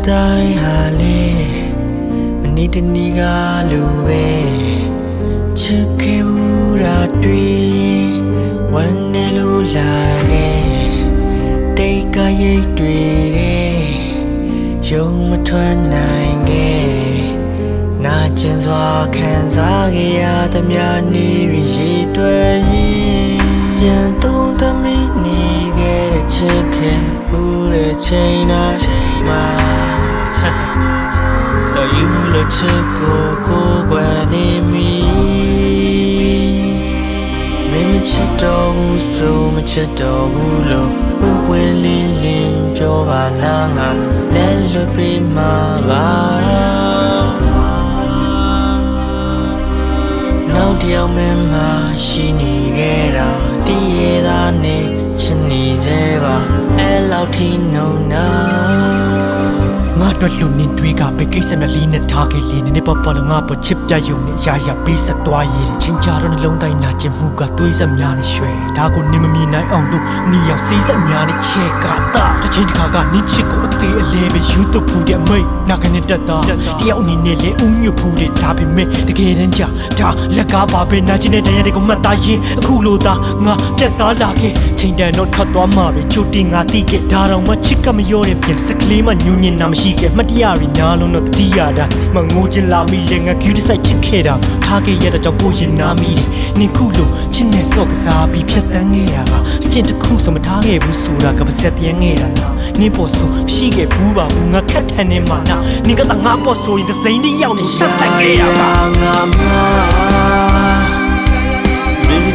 တိုင်းဟာလေမနေ့တနေ့ကလိုပဲချစ်ခဲ့ဘူးတာတွေ့ဝမ်းနဲ့လို့လာခဲ့တိတ်ကရိတ်တွေတဲ့ယုံမထွက်နိုင်ခဲ့နာကျင်စွာခံစားခဲ့ရသမျှနေ့ရေတွယ်ရင်ပြန်သုံးသမီးနေခဲ့တဲ့ချစ်ခင်ဘူးတဲ့ချိန်တိုင်းမှာ So you look go when me Maybe chito so much lo when lin jo balanga let lo be my Now dear mema she ni gera ti da ne chini zeba elauti no na ငါတို့လူနေတွေကပဲကိစ္စနဲ့လီးနဲ့ထားခဲ့လေနေပပလငါပေါ်ချစ်ပြယုံနဲ့ရာရာပေးဆက်သွားရည်ချင်းကြတော့နှလုံးတိုင်းနာကျင်မှုကသွေးစက်များနဲ့ရွှဲဒါကိုနေမမြင်နိုင်အောင်လို့နီရောက်စီးစက်များနဲ့ချဲကတာတစ်ချိန်တစ်ခါကနင်းချစ်ကိုအသေးအလဲပဲယူတူဖူတဲ့မိတ်နာကနေတက်တာတယောက်အနေနဲ့လေဦးညွတ်ဖူတဲ့ဒါပေမဲ့တကယ်တမ်းကြာဒါလက်ကားပါပဲနာကျင်တဲ့တရားတွေကိုမှတ်သားရင်အခုလိုသာငါတက်သားလာခဲ့ချိန်တန်တော့ထွက်သွားမှာပဲချိုတင်ငါတီးခဲ့ဒါတော့မှချစ်ကမရောတဲ့ပြင်စကလေးမှညူညင်နာမရှိခဲ့မတရားရညာလုံးတော့တတိယတာမငိုချင်လာမိလေငါကျူးတစ်စိုက်ချစ်ခဲ့တာထားခဲ့ရတဲ့ကြောင့်ပိုရင်နာမိတယ်နင်ခုလိုချစ်နဲ့စော့ကစားပြီးဖြတ်တန်းခဲ့တာကအကျင့်တစ်ခုစမထားခဲ့ဘူးဆိုတာကပါဆက်တန်းခဲ့တာနင်ပေါ်ဆိုရှိခဲ့ဘူးပါဘူးငါခက်ထန်နေမှာနာနင်ကငါပေါ်ဆိုရင်သစိမ်းလေးရောက်နေဆက်ဆက်ခဲ့ရပါငါမ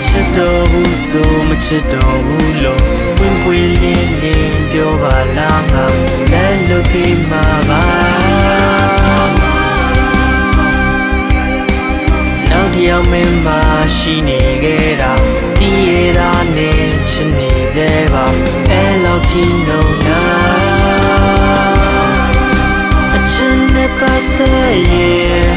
ချစ်တော့ဘူးဆိုမချစ်တော့ဘူးလို့ဝင်ပွေလင်းလင်းပြောပါလားငါလည်းလို့ပြီးမှာပါနောက်တစ်ယောက်မင်းမရှိနေခဲ့တာတည်ရတာနဲ့ချစ်နေစေပါအဲ့လောက်ထိလုံးနာအချစ်နဲ့ပတ်သက်ရင်